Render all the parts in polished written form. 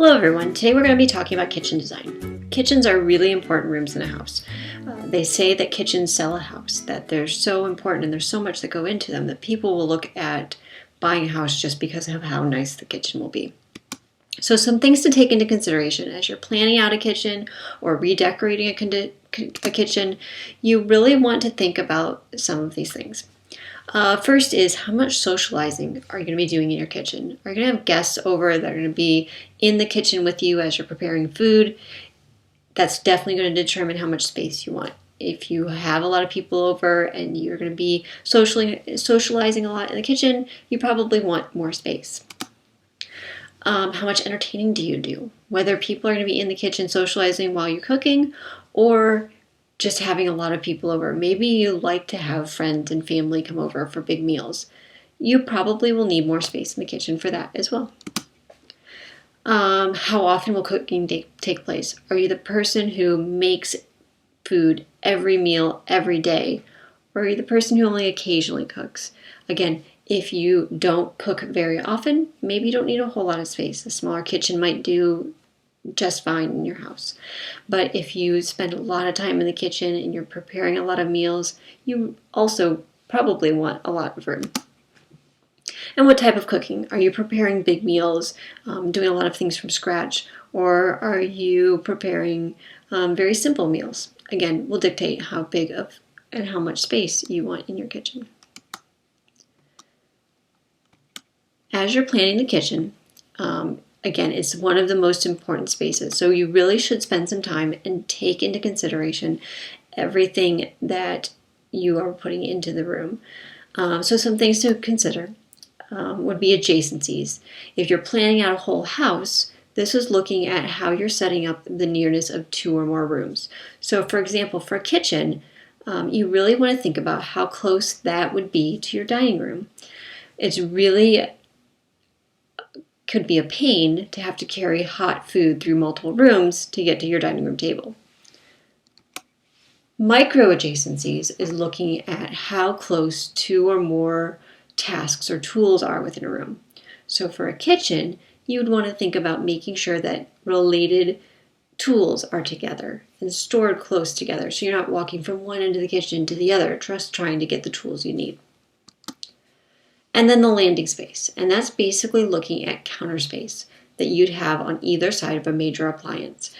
Hello everyone, today we're going to be talking about kitchen design. Kitchens are really important rooms in a house. They say that kitchens sell a house, that they're so important and there's so much that go into them that people will look at buying a house just because of how nice the kitchen will be. So some things to take into consideration as you're planning out a kitchen or redecorating a kitchen, you really want to think about some of these things. First is, how much socializing are you going to be doing in your kitchen? Are you going to have guests over that are going to be in the kitchen with you as you're preparing food? That's definitely going to determine how much space you want. If you have a lot of people over and you're going to be socializing a lot in the kitchen, you probably want more space. How much entertaining do you do? Whether people are going to be in the kitchen socializing while you're cooking or just having a lot of people over. Maybe you like to have friends and family come over for big meals. You probably will need more space in the kitchen for that as well. How often will cooking take place? Are you the person who makes food every meal, every day? Or are you the person who only occasionally cooks? Again, if you don't cook very often, maybe you don't need a whole lot of space. A smaller kitchen might do just fine in your house. But if you spend a lot of time in the kitchen and you're preparing a lot of meals, you also probably want a lot of room. And what type of cooking? Are you preparing big meals, doing a lot of things from scratch, or are you preparing very simple meals? Again, will dictate how big of and how much space you want in your kitchen. As you're planning the kitchen, again, it's one of the most important spaces, so you really should spend some time and take into consideration everything that you are putting into the room. So some things to consider would be adjacencies. If you're planning out a whole house, this is looking at how you're setting up the nearness of two or more rooms. So for example, for a kitchen, you really want to think about how close that would be to your dining room. It's really could be a pain to have to carry hot food through multiple rooms to get to your dining room table. Micro adjacencies is looking at how close two or more tasks or tools are within a room. So for a kitchen, you would want to think about making sure that related tools are together and stored close together, so you're not walking from one end of the kitchen to the other, just trying to get the tools you need. And then the landing space, and that's basically looking at counter space that you'd have on either side of a major appliance.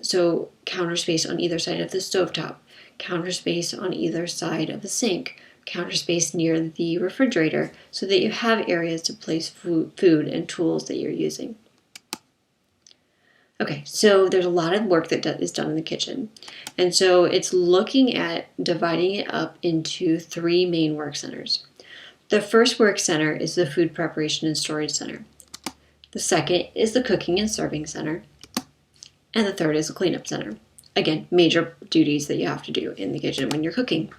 So counter space on either side of the stovetop, counter space on either side of the sink, counter space near the refrigerator, so that you have areas to place food and tools that you're using. Okay, so there's a lot of work that is done in the kitchen. And so it's looking at dividing it up into three main work centers. The first work center is the food preparation and storage center. The second is the cooking and serving center. And the third is the cleanup center. Again, major duties that you have to do in the kitchen when you're cooking.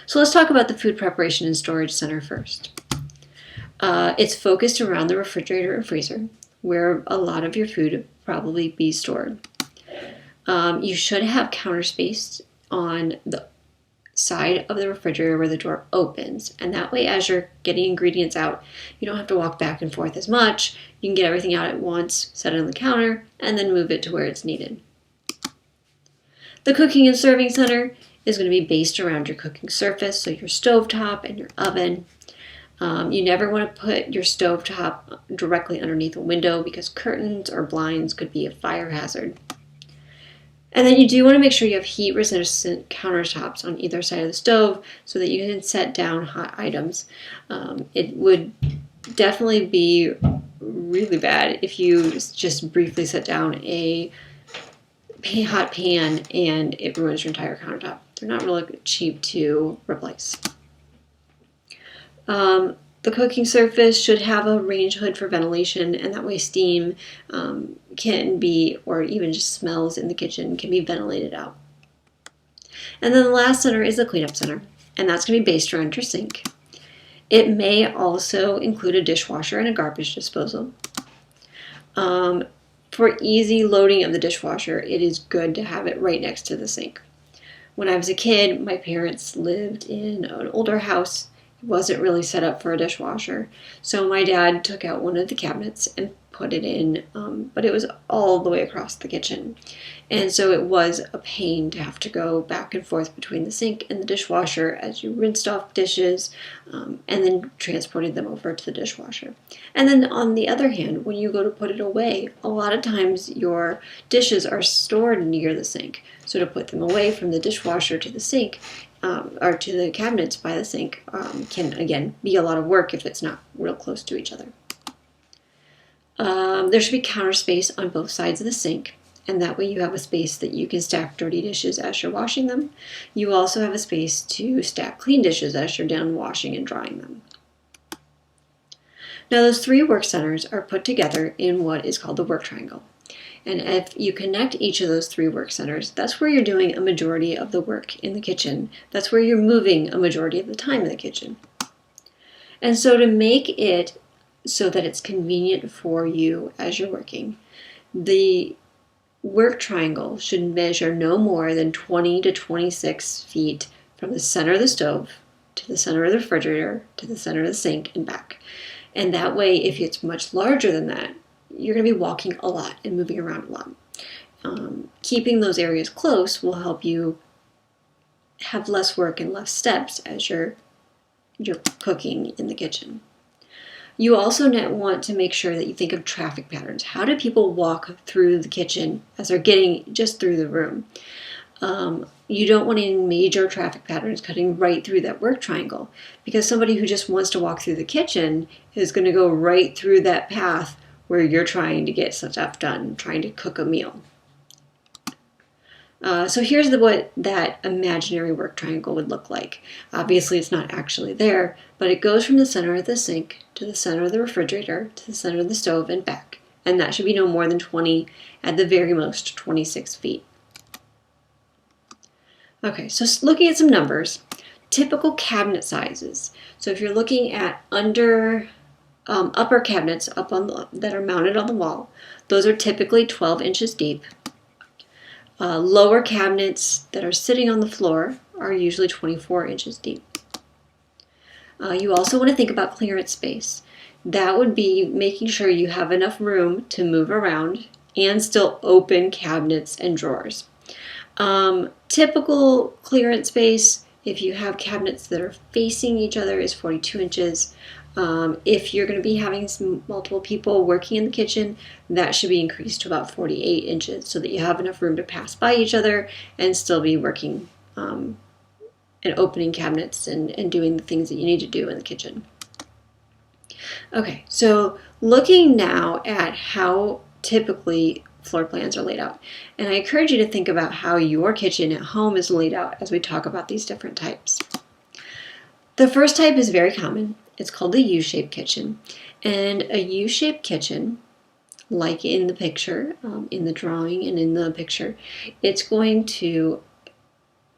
So let's talk about the food preparation and storage center first. It's focused around the refrigerator and freezer, where a lot of your food will probably be stored. You should have counter space on the side of the refrigerator where the door opens, and that way as you're getting ingredients out, you don't have to walk back and forth as much. You can get everything out at once, set it on the counter, and then move it to where it's needed. The cooking and serving center is going to be based around your cooking surface, so your stovetop and your oven. You never want to put your stovetop directly underneath a window because curtains or blinds could be a fire hazard. And then you do want to make sure you have heat-resistant countertops on either side of the stove so that you can set down hot items. It would definitely be really bad if you just briefly set down a hot pan and it ruins your entire countertop. They're not really cheap to replace. The cooking surface should have a range hood for ventilation, and that way steam can be, or even just smells in the kitchen, can be ventilated out. And then the last center is the cleanup center, and that's going to be based around your sink. It may also include a dishwasher and a garbage disposal. For easy loading of the dishwasher, it is good to have it right next to the sink. When I was a kid, my parents lived in an older house wasn't really set up for a dishwasher. So my dad took out one of the cabinets and put it in, but it was all the way across the kitchen. And so it was a pain to have to go back and forth between the sink and the dishwasher as you rinsed off dishes and then transported them over to the dishwasher. And then on the other hand, when you go to put it away, a lot of times your dishes are stored near the sink. So to put them away from the dishwasher to the sink, or to the cabinets by the sink, can again be a lot of work if it's not real close to each other. There should be counter space on both sides of the sink, and that way you have a space that you can stack dirty dishes as you're washing them. You also have a space to stack clean dishes as you're done washing and drying them. Now those 3 work centers are put together in what is called the work triangle. And if you connect each of those 3 work centers, that's where you're doing a majority of the work in the kitchen. That's where you're moving a majority of the time in the kitchen. And so to make it so that it's convenient for you as you're working, the work triangle should measure no more than 20 to 26 feet from the center of the stove to the center of the refrigerator to the center of the sink and back. And that way, if it's much larger than that, you're going to be walking a lot and moving around a lot. Keeping those areas close will help you have less work and less steps as you're cooking in the kitchen. You also want to make sure that you think of traffic patterns. How do people walk through the kitchen as they're getting just through the room? You don't want any major traffic patterns cutting right through that work triangle, because somebody who just wants to walk through the kitchen is going to go right through that path where you're trying to get stuff done, trying to cook a meal. So here's what that imaginary work triangle would look like. Obviously, it's not actually there, but it goes from the center of the sink to the center of the refrigerator to the center of the stove and back. And that should be no more than 20, at the very most 26 feet. Okay, so looking at some numbers, typical cabinet sizes. So if you're looking at upper cabinets that are mounted on the wall, those are typically 12 inches deep. Lower cabinets that are sitting on the floor are usually 24 inches deep. You also want to think about clearance space. That would be making sure you have enough room to move around and still open cabinets and drawers. Typical clearance space, if you have cabinets that are facing each other, is 42 inches. If you're going to be having multiple people working in the kitchen, that should be increased to about 48 inches so that you have enough room to pass by each other and still be working and opening cabinets and doing the things that you need to do in the kitchen. Okay, so looking now at how typically floor plans are laid out. And I encourage you to think about how your kitchen at home is laid out as we talk about these different types. The first type is very common. It's called the U-shaped kitchen. And a U-shaped kitchen, like in the picture, in the drawing and in the picture, it's going to,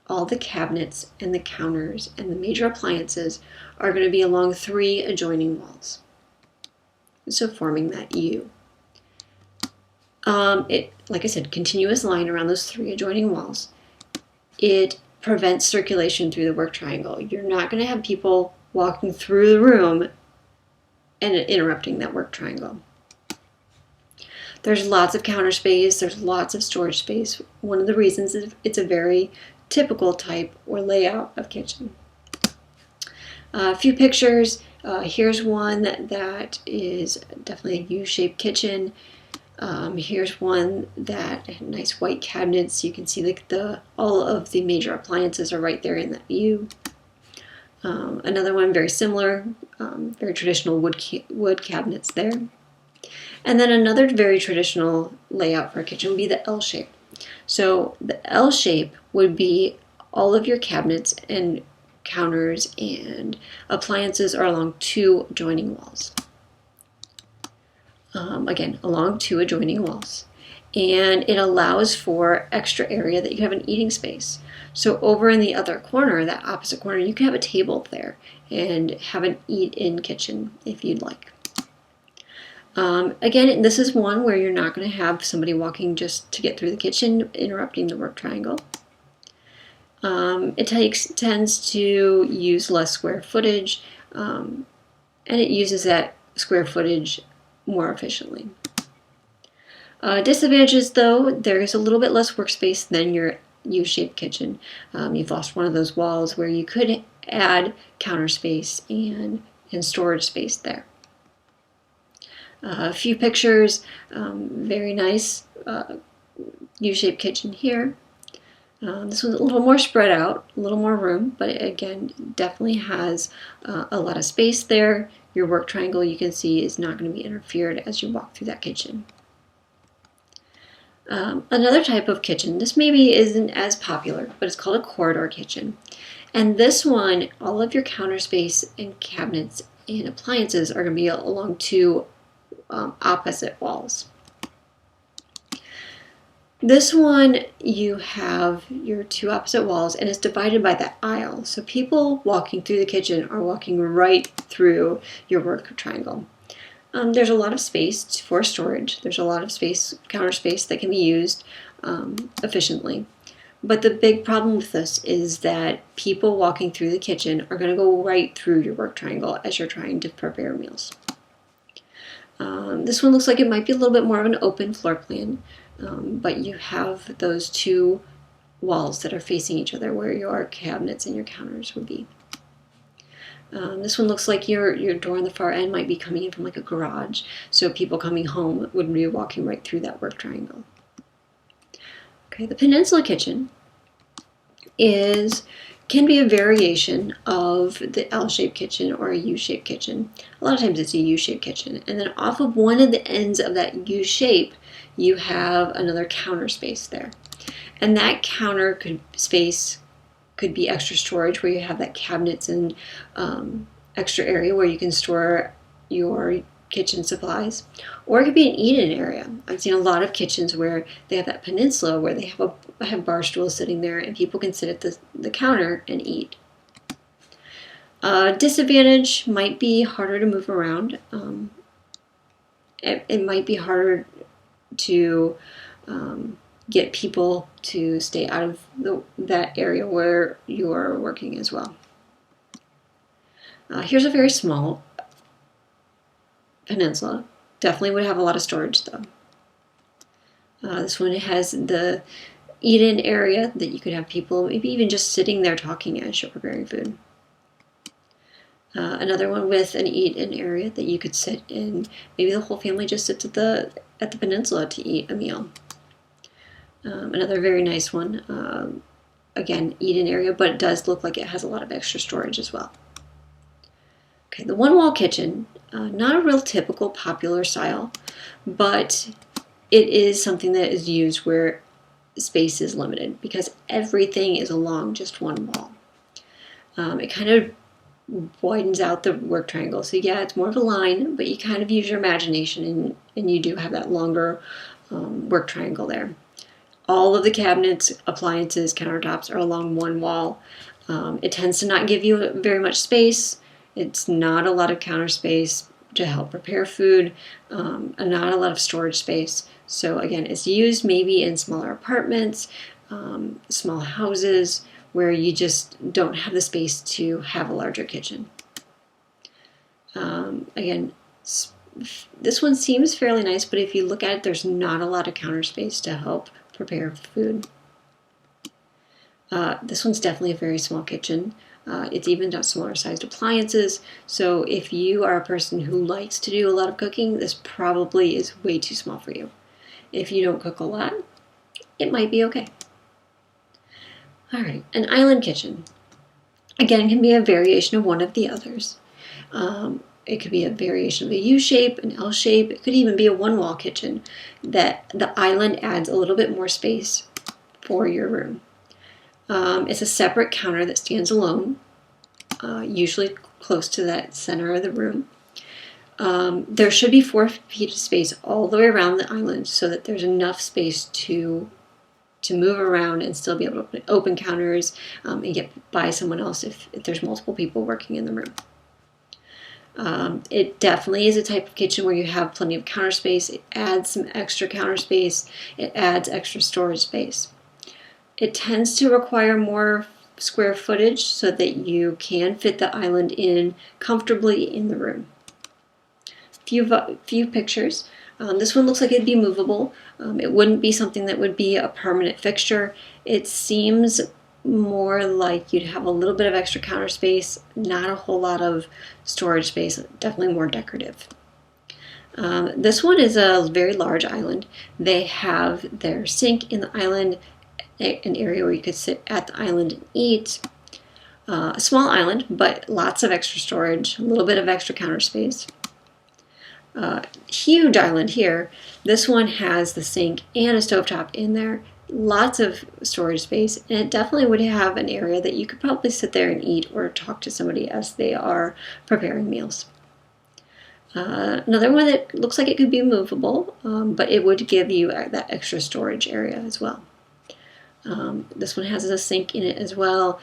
all the cabinets and the counters and the major appliances are going to be along 3 adjoining walls. So forming that U. Like I said, continuous line around those 3 adjoining walls. It prevents circulation through the work triangle. You're not going to have people walking through the room and interrupting that work triangle. There's lots of counter space. There's lots of storage space. One of the reasons is it's a very typical type or layout of kitchen. A few pictures. Here's one that is definitely a U-shaped kitchen. Here's one that had nice white cabinets. You can see all of the major appliances are right there in that U. Another one very similar, very traditional wood cabinets there. And then another very traditional layout for a kitchen would be the L shape. So the L shape would be all of your cabinets and counters and appliances are along 2 adjoining walls. Again, along 2 adjoining walls. And it allows for extra area that you have an eating space. So over in the other corner, that opposite corner, you can have a table there and have an eat-in kitchen if you'd like. Again, this is one where you're not going to have somebody walking just to get through the kitchen, interrupting the work triangle. It tends to use less square footage. and it uses that square footage more efficiently. Disadvantages, though, there's a little bit less workspace than your U-shaped kitchen. You've lost one of those walls where you could add counter space and storage space there. A few pictures, very nice U-shaped kitchen here. This one's a little more spread out, a little more room, but again, definitely has a lot of space there. Your work triangle, you can see, is not going to be interfered as you walk through that kitchen. Another type of kitchen, this maybe isn't as popular, but it's called a corridor kitchen. And this one, all of your counter space and cabinets and appliances are going to be along two opposite walls. This one, you have your two opposite walls, and it's divided by that aisle. So people walking through the kitchen are walking right through your work triangle. There's a lot of space for storage. There's a lot of space, counter space, that can be used efficiently. But the big problem with this is that people walking through the kitchen are going to go right through your work triangle as you're trying to prepare meals. This one looks like it might be a little bit more of an open floor plan, but you have those two walls that are facing each other where your cabinets and your counters would be. This one looks like your door on the far end might be coming in from like a garage, so people coming home would be walking right through that work triangle. Okay, the peninsula kitchen can be a variation of the L-shaped kitchen or a U-shaped kitchen. A lot of times it's a U-shaped kitchen, and then off of one of the ends of that U shape, you have another counter space there, and that counter space could be extra storage where you have that cabinets and extra area where you can store your kitchen supplies, or it could be an eat-in area. I've seen a lot of kitchens where they have that peninsula where they have bar stools sitting there and people can sit at the counter and eat. Disadvantage might be harder to move around. It might be harder to get people to stay out of that area where you're working as well. Here's a very small peninsula. Definitely would have a lot of storage though. This one has the eat-in area that you could have people maybe even just sitting there talking as you're preparing food. Another one with an eat-in area that you could sit in. Maybe the whole family just sits at the peninsula to eat a meal. Another very nice one, again, eat-in area, but it does look like it has a lot of extra storage as well. Okay, the one-wall kitchen, not a real typical popular style, but it is something that is used where space is limited because everything is along just one wall. It kind of widens out the work triangle. So yeah, it's more of a line, but you kind of use your imagination and you do have that longer work triangle there. All of the cabinets, appliances, countertops are along one wall. It tends to not give you very much space. It's not a lot of counter space to help prepare food, and not a lot of storage space. So again, it's used maybe in smaller apartments, small houses, where you just don't have the space to have a larger kitchen. Again, this one seems fairly nice, but if you look at it, there's not a lot of counter space to help prepare food. This one's definitely a very small kitchen. It's even got smaller sized appliances, so if you are a person who likes to do a lot of cooking, this probably is way too small for you. If you don't cook a lot, it might be okay. Alright, an island kitchen. Again, can be a variation of one of the others. It could be a variation of a U shape, an L shape. It could even be a one-wall kitchen that the island adds a little bit more space for your room. It's a separate counter that stands alone, usually close to that center of the room. There should be 4 feet of space all the way around the island so that there's enough space to move around and still be able to open counters and get by someone else if there's multiple people working in the room. It definitely is a type of kitchen where you have plenty of counter space. It adds some extra counter space. It adds extra storage space. It tends to require more square footage so that you can fit the island in comfortably in the room. Few pictures. This one looks like it'd be movable. It wouldn't be something that would be a permanent fixture. It seems more like you'd have a little bit of extra counter space, not a whole lot of storage space, definitely more decorative. This one is a very large island. They have their sink in the island, an area where you could sit at the island and eat. A small island, but lots of extra storage, a little bit of extra counter space. Huge island here. This one has the sink and a stovetop in there. Lots of storage space, and it definitely would have an area that you could probably sit there and eat or talk to somebody as they are preparing meals. Another one that looks like it could be movable, but it would give you that extra storage area as well. This one has a sink in it as well.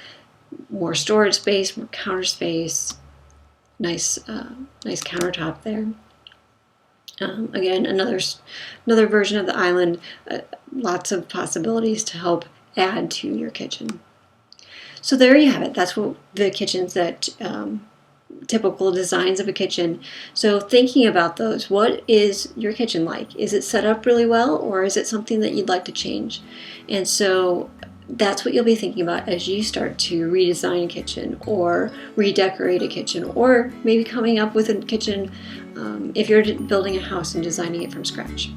More storage space, more counter space. Nice countertop there. Again, another version of the island. Lots of possibilities to help add to your kitchen. So there you have it. That's what the kitchens that typical designs of a kitchen. So thinking about those, what is your kitchen like? Is it set up really well, or is it something that you'd like to change? And so that's what you'll be thinking about as you start to redesign a kitchen or redecorate a kitchen, or maybe coming up with a kitchen if you're building a house and designing it from scratch.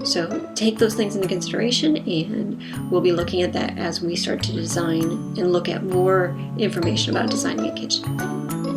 So take those things into consideration, and we'll be looking at that as we start to design and look at more information about designing a kitchen.